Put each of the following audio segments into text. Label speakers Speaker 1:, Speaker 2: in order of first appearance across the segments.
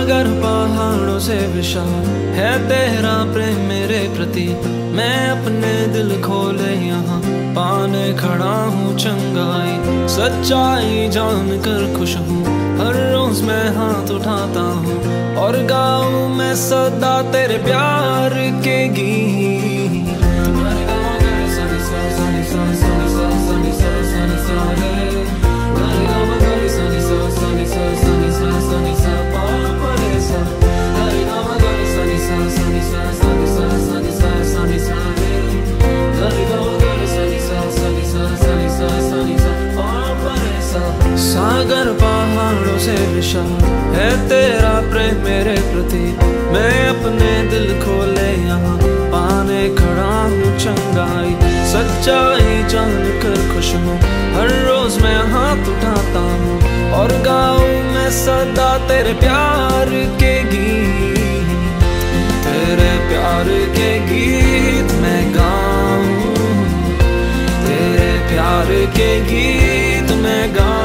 Speaker 1: सागर पहाड़ों से विशाल है तेरा प्रेम मेरे प्रति। मैं अपने दिल खोले यहाँ पाने खड़ा हूँ चंगाई। सच्चाई जान कर खुश हूँ, हर रोज मैं हाथ उठाता हूँ और गाऊँ मैं सदा तेरे प्यार के गीत। सागर पहाड़ों से विशाल है तेरा प्रेम मेरे प्रति। मैं अपने दिल खोले यहाँ पाने खड़ा हूँ चंगाई। सच्चाई जान कर खुश हूँ, हर रोज मैं हाथ उठाता हूँ और गाऊँ मैं सदा तेरे प्यार के गीत। तेरे प्यार के गीत मैं गाऊँ, तेरे प्यार के गीत मैं गाऊँ।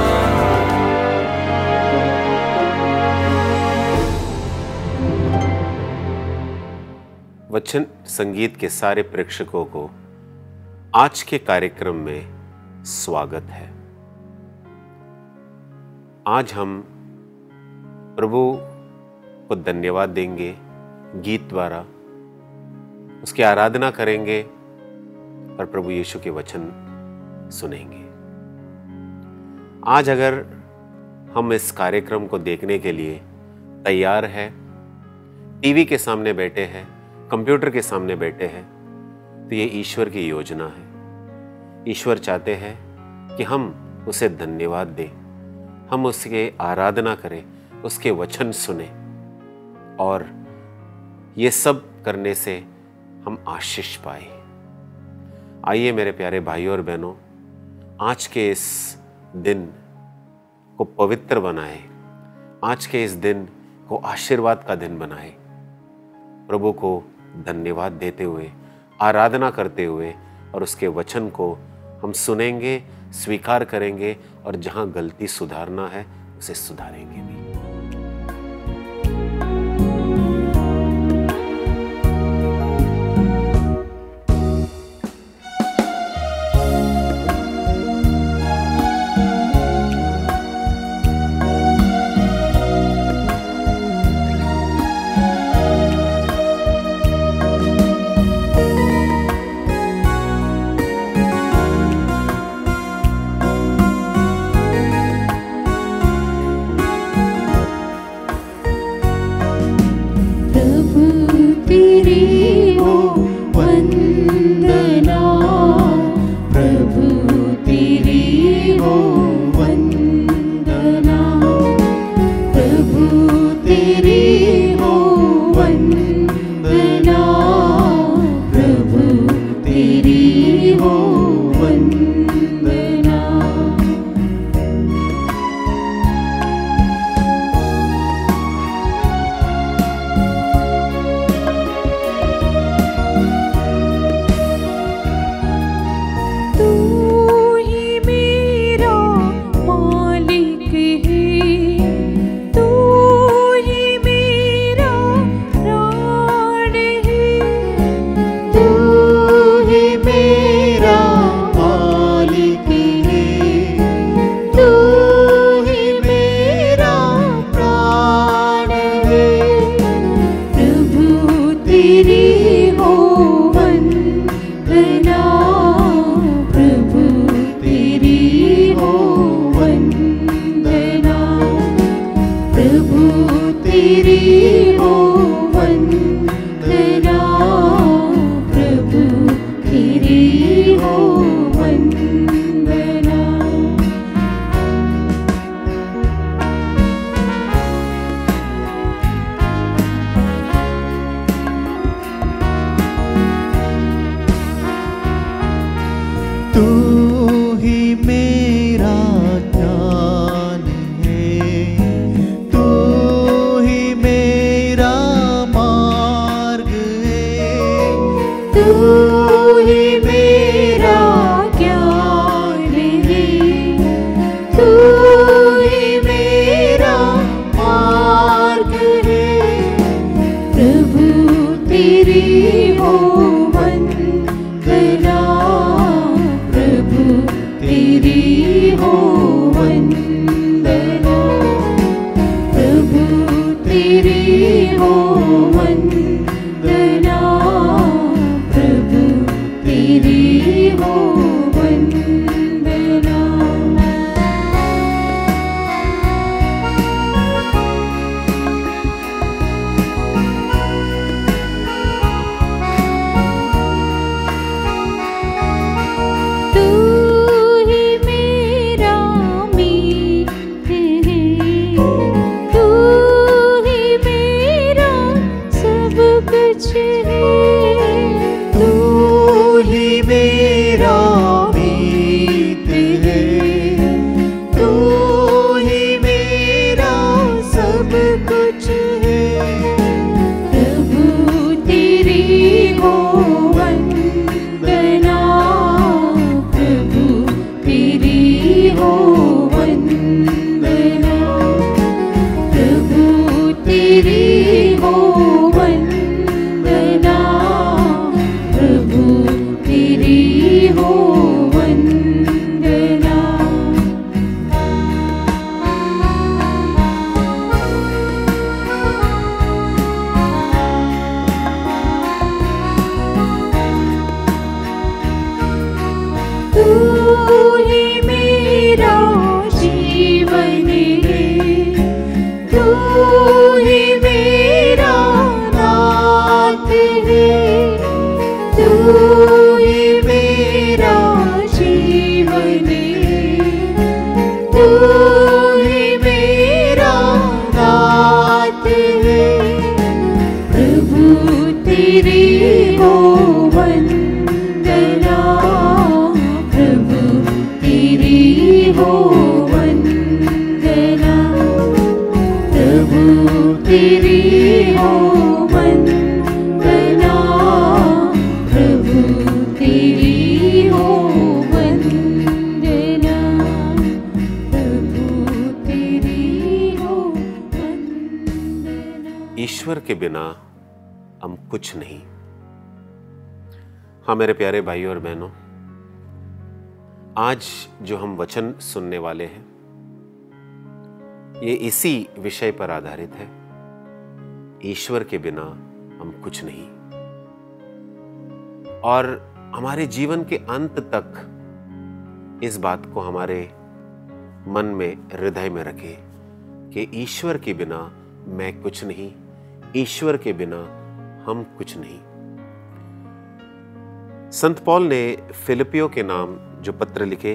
Speaker 2: वचन संगीत के सारे प्रेक्षकों को आज के कार्यक्रम में स्वागत है। आज हम प्रभु को धन्यवाद देंगे गीत द्वारा, उसकी आराधना करेंगे और प्रभु यीशु के वचन सुनेंगे। आज अगर हम इस कार्यक्रम को देखने के लिए तैयार हैं, टीवी के सामने बैठे हैं, कंप्यूटर के सामने बैठे हैं, तो ये ईश्वर की योजना है। ईश्वर चाहते हैं कि हम उसे धन्यवाद दें, हम उसके आराधना करें, उसके वचन सुने और ये सब करने से हम आशीष पाए। आइए मेरे प्यारे भाइयों और बहनों, आज के इस दिन को पवित्र बनाए, आज के इस दिन को आशीर्वाद का दिन बनाए। प्रभु को धन्यवाद देते हुए, आराधना करते हुए और उसके वचन को हम सुनेंगे, स्वीकार करेंगे और जहां गलती सुधारना है उसे सुधारेंगे भी।
Speaker 3: तू ही मेरा मार्ग है। हो वंदना, प्रभु तेरी हो वंदना, प्रभु तेरी हो वंदना, प्रभु तेरी हो वंदना। तू ही मेरा मीत है, तू ही मेरा सब कुछ है, तू ही मेरा मीत है, तू ही मेरा सब कुछ है, प्रभु तेरी हो वंदना, प्रभु तेरी हो वंदना, प्रभु तेरी हो वंदना, प्रभु तेरी हो वंदना। तू ही मेरा जीवन है, तू ही मेरा नाथ है, तू ही मेरा जीवन है, तू ही मेरा नाथ है, प्रभु तेरी हो वंदना, प्रभु तेरी हो वंदना, प्रभु तेरी हो वंदना, प्रभु तेरी हो वंदना, प्रभु तेरी हो वंदना।
Speaker 2: ईश्वर के बिना हम कुछ नहीं। हाँ मेरे प्यारे भाइयों और बहनों, आज जो हम वचन सुनने वाले हैं ये इसी विषय पर आधारित है। ईश्वर के बिना हम कुछ नहीं। और हमारे जीवन के अंत तक इस बात को हमारे मन में, हृदय में रखें कि ईश्वर के बिना मैं कुछ नहीं, ईश्वर के बिना हम कुछ नहीं। संत पौल ने फिलिपियों के नाम जो पत्र लिखे,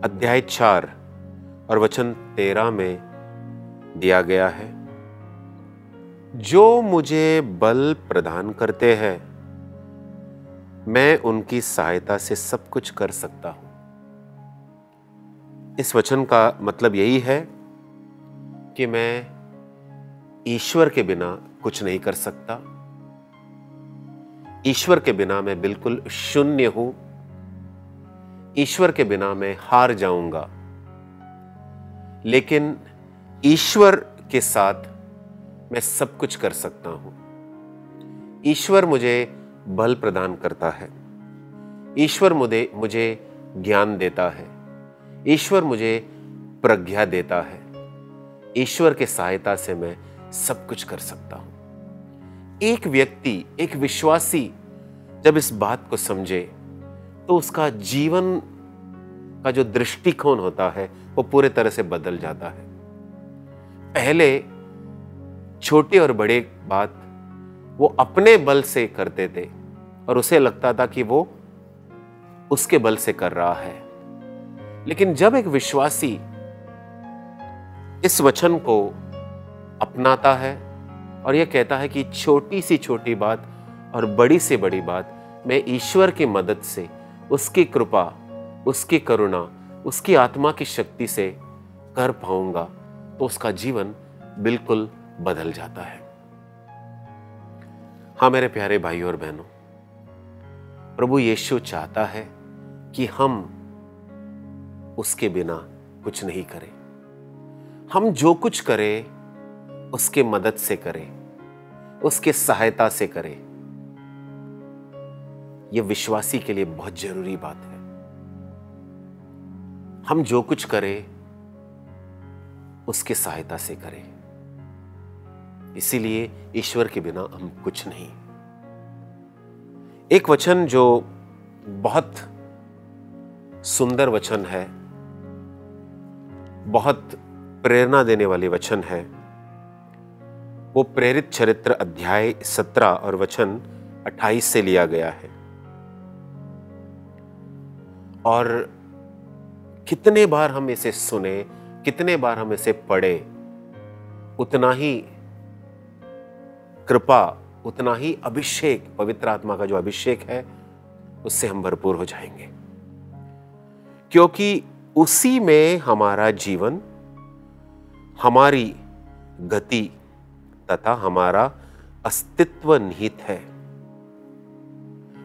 Speaker 2: अध्याय 4 और वचन 13 में दिया गया है, जो मुझे बल प्रदान करते हैं मैं उनकी सहायता से सब कुछ कर सकता हूं। इस वचन का मतलब यही है कि मैं ईश्वर के बिना कुछ नहीं कर सकता। ईश्वर के बिना मैं बिल्कुल शून्य हूं। ईश्वर के बिना मैं हार जाऊंगा। लेकिन ईश्वर के साथ मैं सब कुछ कर सकता हूं। ईश्वर मुझे बल प्रदान करता है। ईश्वर मुझे ज्ञान देता है। ईश्वर मुझे प्रज्ञा देता है। ईश्वर के सहायता से मैं सब कुछ कर सकता हूं। एक व्यक्ति, एक विश्वासी जब इस बात को समझे तो उसका जीवन का जो दृष्टिकोण होता है वो पूरे तरह से बदल जाता है। पहले छोटे और बड़े बात वो अपने बल से करते थे और उसे लगता था कि वो उसके बल से कर रहा है। लेकिन जब एक विश्वासी इस वचन को अपनाता है और यह कहता है कि छोटी सी छोटी बात और बड़ी से बड़ी बात मैं ईश्वर की मदद से, उसकी कृपा, उसकी करुणा, उसकी आत्मा की शक्ति से कर पाऊंगा, तो उसका जीवन बिल्कुल बदल जाता है। हाँ मेरे प्यारे भाइयों और बहनों, प्रभु यीशु चाहता है कि हम उसके बिना कुछ नहीं करें। हम जो कुछ करें उसके मदद से करें, उसके सहायता से करें। यह विश्वासी के लिए बहुत जरूरी बात है। हम जो कुछ करें उसके सहायता से करें, इसीलिए ईश्वर के बिना हम कुछ नहीं। एक वचन जो बहुत सुंदर वचन है, बहुत प्रेरणा देने वाली वचन है, वो प्रेरित चरित्र अध्याय 17 और वचन 28 से लिया गया है। और कितने बार हम इसे सुने, कितने बार हम इसे पढ़े, उतना ही कृपा, उतना ही अभिषेक, पवित्र आत्मा का जो अभिषेक है उससे हम भरपूर हो जाएंगे, क्योंकि उसी में हमारा जीवन, हमारी गति तथा हमारा अस्तित्व निहित है।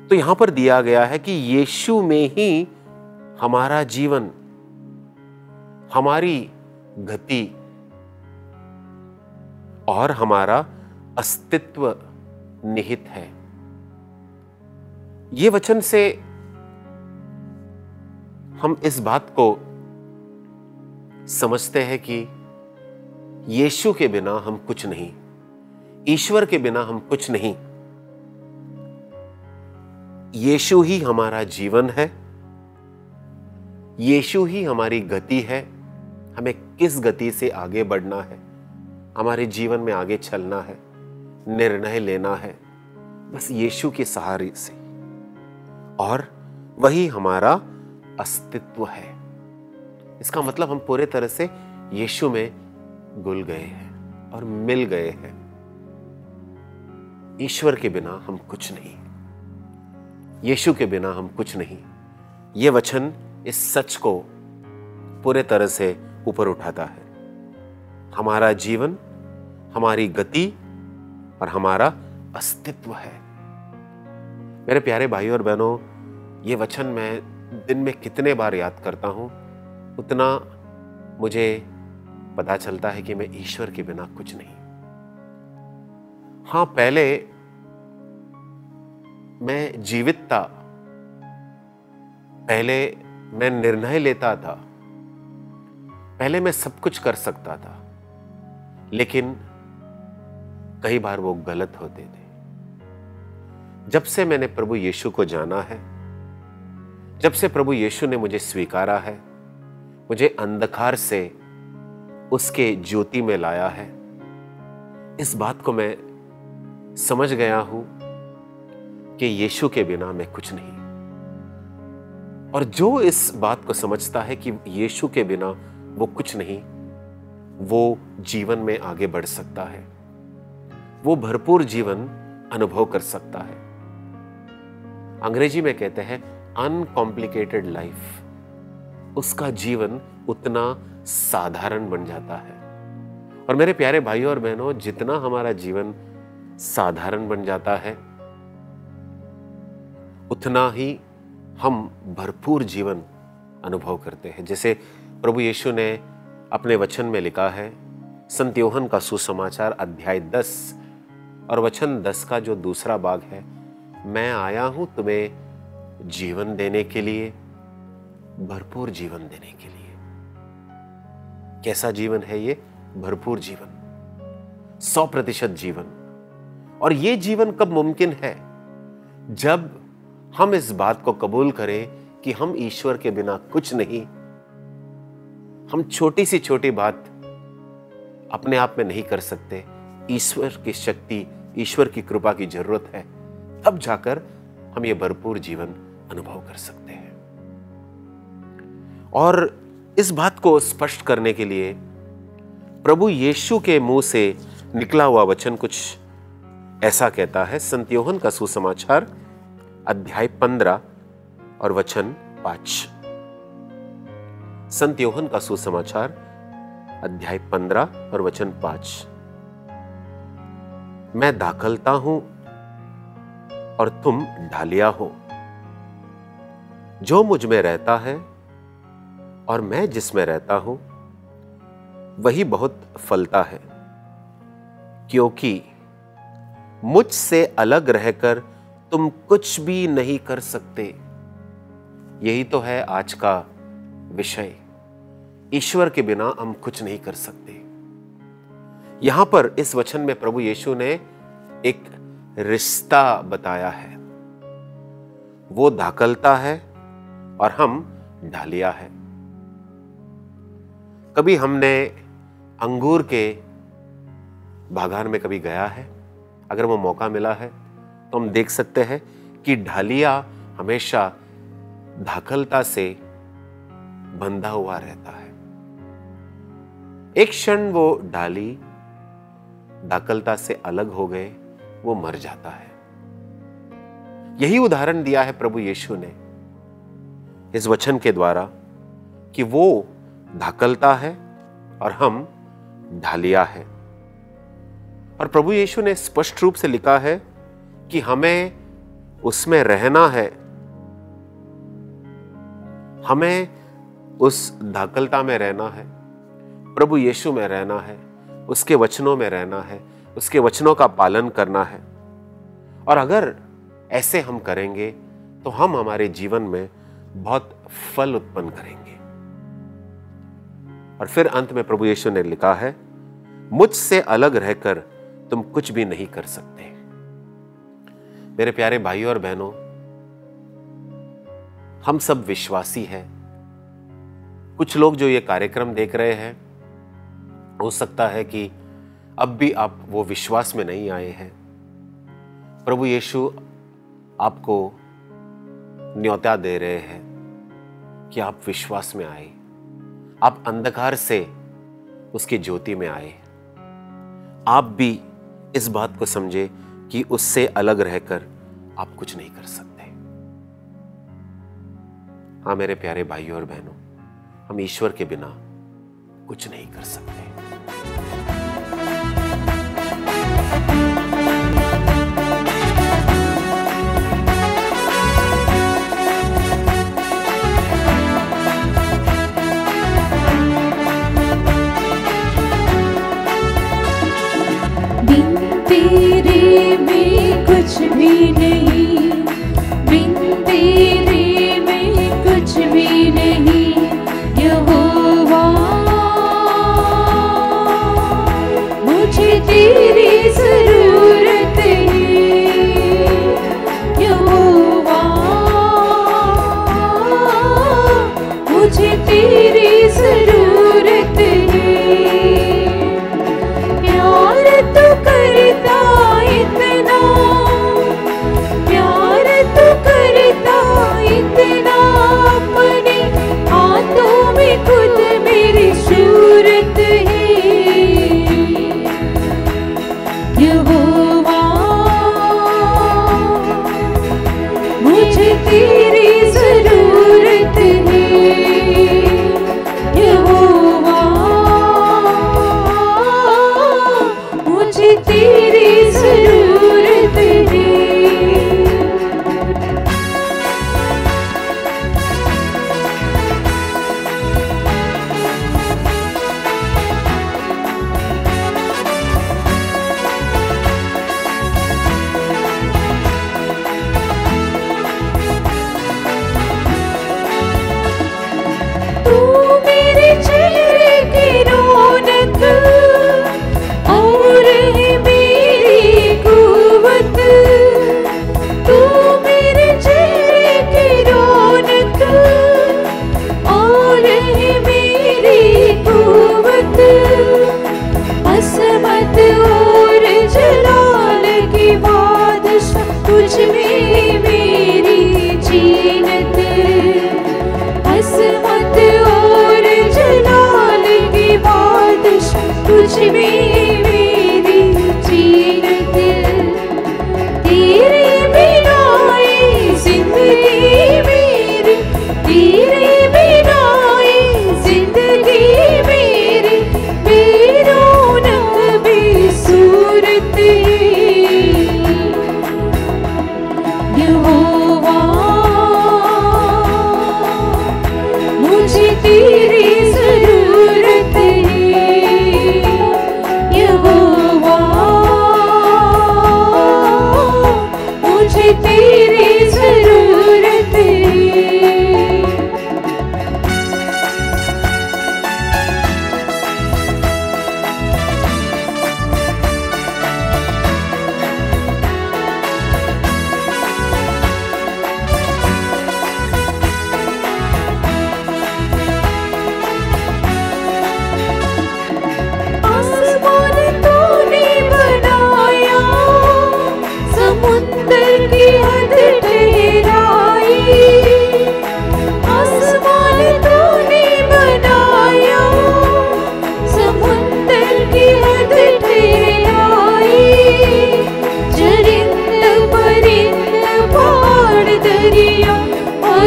Speaker 2: तो यहां पर दिया गया है कि यीशु में ही हमारा जीवन, हमारी गति और हमारा अस्तित्व निहित है। ये वचन से हम इस बात को समझते हैं कि यीशु के बिना हम कुछ नहीं, ईश्वर के बिना हम कुछ नहीं। यीशु ही हमारा जीवन है, यीशु ही हमारी गति है। हमें किस गति से आगे बढ़ना है, हमारे जीवन में आगे चलना है, निर्णय लेना है, बस यीशु के सहारे से, और वही हमारा अस्तित्व है। इसका मतलब हम पूरे तरह से यीशु में घुल गए हैं और मिल गए हैं। ईश्वर के बिना हम कुछ नहीं, यीशु के बिना हम कुछ नहीं। यह वचन इस सच को पूरे तरह से ऊपर उठाता है। हमारा जीवन, हमारी गति और हमारा अस्तित्व है। मेरे प्यारे भाइयों और बहनों, ये वचन मैं दिन में कितने बार याद करता हूं, उतना मुझे पता चलता है कि मैं ईश्वर के बिना कुछ नहीं। हां, पहले मैं जीवित था, पहले मैं निर्णय लेता था, पहले मैं सब कुछ कर सकता था, लेकिन कई बार वो गलत होते थे। जब से मैंने प्रभु यीशु को जाना है, जब से प्रभु यीशु ने मुझे स्वीकारा है, मुझे अंधकार से उसके ज्योति में लाया है, इस बात को मैं समझ गया हूं कि यीशु के बिना मैं कुछ नहीं। और जो इस बात को समझता है कि यीशु के बिना वो कुछ नहीं, वो जीवन में आगे बढ़ सकता है, वो भरपूर जीवन अनुभव कर सकता है। अंग्रेजी में कहते हैं अनकॉम्प्लिकेटेड लाइफ। उसका जीवन उतना साधारण बन जाता है। और मेरे प्यारे भाइयों और बहनों, जितना हमारा जीवन साधारण बन जाता है, उतना ही हम भरपूर जीवन अनुभव करते हैं। जैसे प्रभु यीशु ने अपने वचन में लिखा है, संत यूहन्ना का सुसमाचार अध्याय 10 और वचन 10 का जो दूसरा भाग है, मैं आया हूं तुम्हें जीवन देने के लिए, भरपूर जीवन देने के लिए। कैसा जीवन है ये? भरपूर जीवन, 100% जीवन। और ये जीवन कब मुमकिन है? जब हम इस बात को कबूल करें कि हम ईश्वर के बिना कुछ नहीं, हम छोटी सी छोटी बात अपने आप में नहीं कर सकते, ईश्वर की शक्ति, ईश्वर की कृपा की जरूरत है, तब जाकर हम ये भरपूर जीवन अनुभव कर सकते हैं। और इस बात को स्पष्ट करने के लिए प्रभु यीशु के मुंह से निकला हुआ वचन कुछ ऐसा कहता है। संत यूहन्ना का सुसमाचार अध्याय 15 और वचन 5। संत यूहन्ना का सुसमाचार अध्याय 15 और वचन 5। मैं दाखलता हूं और तुम ढालिया हो। जो मुझ में रहता है और मैं जिसमें रहता हूं, वही बहुत फलता है, क्योंकि मुझसे अलग रहकर तुम कुछ भी नहीं कर सकते। यही तो है आज का विषय। ईश्वर के बिना हम कुछ नहीं कर सकते। यहां पर इस वचन में प्रभु यीशु ने एक रिश्ता बताया है। वो धाकलता है और हम ढालिया है। कभी हमने अंगूर के बागान में कभी गया है? अगर वो मौका मिला है तो हम देख सकते हैं कि ढालिया हमेशा धाकलता से बंधा हुआ रहता है। एक क्षण वो डाली धाकलता से अलग हो गए, वो मर जाता है। यही उदाहरण दिया है प्रभु यीशु ने इस वचन के द्वारा कि वो धाकलता है और हम ढालिया है। और प्रभु यीशु ने स्पष्ट रूप से लिखा है कि हमें उसमें रहना है, हमें उस धाकलता में रहना है, प्रभु यीशु में रहना है, उसके वचनों में रहना है, उसके वचनों का पालन करना है। और अगर ऐसे हम करेंगे तो हम हमारे जीवन में बहुत फल उत्पन्न करेंगे। और फिर अंत में प्रभु यीशु ने लिखा है, मुझसे अलग रहकर तुम कुछ भी नहीं कर सकते। मेरे प्यारे भाइयों और बहनों, हम सब विश्वासी हैं। कुछ लोग जो ये कार्यक्रम देख रहे हैं, हो सकता है कि अब भी आप वो विश्वास में नहीं आए हैं। प्रभु यीशु आपको न्योता दे रहे हैं कि आप विश्वास में आए, आप अंधकार से उसकी ज्योति में आए। आप भी इस बात को समझे कि उससे अलग रहकर आप कुछ नहीं कर सकते। हाँ मेरे प्यारे भाइयों और बहनों, हम ईश्वर के बिना कुछ नहीं कर सकते।
Speaker 3: तेरे में कुछ भी नहीं, बिन तेरे में कुछ भी नहीं यहोवा। मुझे तेरी जरूरत है यहोवा, मुझे तेरी जरूरत है। प्यार तो करता इतना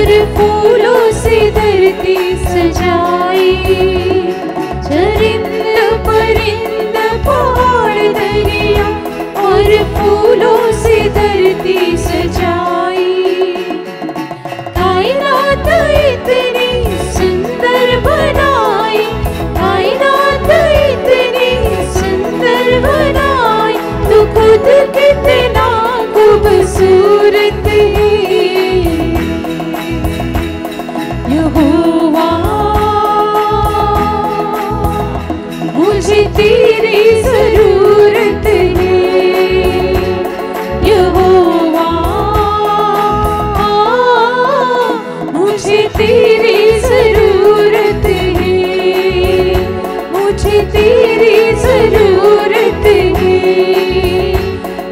Speaker 3: और फूलों से धरती सजाई, चरिंद परिंद पहाड़ दरिया और फूलों से धरती सजाई। कायनात इतनी सुंदर बनाई, कायनात इतनी सुंदर बनाई, तू खुद कितना खूबसूरत है यहोवा। मुझे तेरी जरूरत है यहोवा, मुझे तेरी जरूरत है, मुझे तेरी जरूरत है,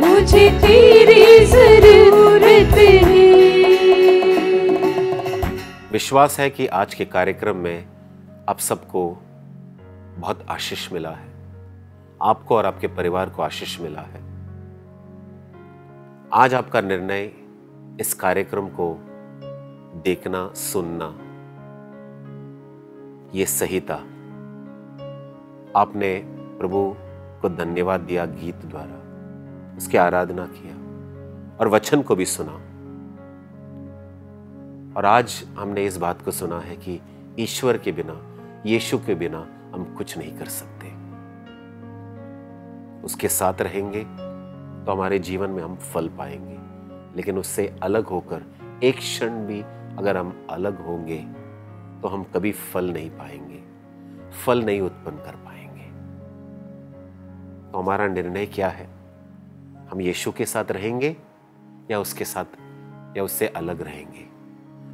Speaker 3: मुझे तेरी जरूरत है।
Speaker 2: विश्वास है कि आज के कार्यक्रम में आप सबको बहुत आशीष मिला है, आपको और आपके परिवार को आशीष मिला है। आज आपका निर्णय इस कार्यक्रम को देखना सुनना ये सही था। आपने प्रभु को धन्यवाद दिया गीत द्वारा, उसकी आराधना किया और वचन को भी सुना। और आज हमने इस बात को सुना है कि ईश्वर के बिना, यीशु के बिना हम कुछ नहीं कर सकते। उसके साथ रहेंगे तो हमारे जीवन में हम फल पाएंगे, लेकिन उससे अलग होकर एक क्षण भी अगर हम अलग होंगे तो हम कभी फल नहीं पाएंगे, फल नहीं उत्पन्न कर पाएंगे। तो हमारा निर्णय क्या है? हम यीशु के साथ रहेंगे या उसके साथ या उससे अलग रहेंगे?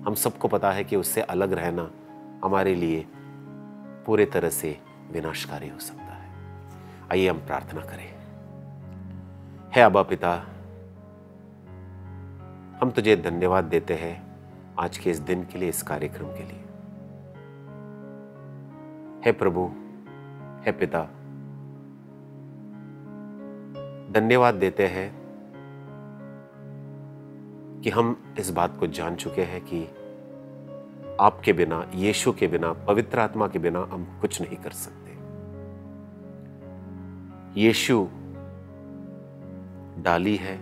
Speaker 2: हम सबको पता है कि उससे अलग रहना हमारे लिए पूरे तरह से विनाशकारी हो सकता है। आइए हम प्रार्थना करें। हे अब्बा पिता, हम तुझे धन्यवाद देते हैं आज के इस दिन के लिए, इस कार्यक्रम के लिए। हे प्रभु, हे पिता, धन्यवाद देते हैं कि हम इस बात को जान चुके हैं कि आपके बिना, यीशु के बिना, पवित्र आत्मा के बिना हम कुछ नहीं कर सकते। यीशु डाली है,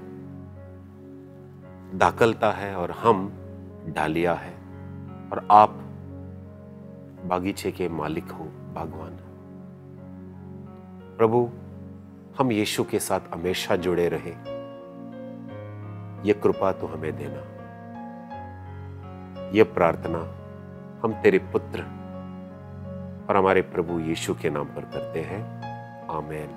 Speaker 2: दाखलता है और हम डालियां है, और आप बागीचे के मालिक हो, बागवान। प्रभु, हम यीशु के साथ हमेशा जुड़े रहे, ये कृपा तो हमें देना। ये प्रार्थना हम तेरे पुत्र और हमारे प्रभु यीशु के नाम पर करते हैं। आमीन।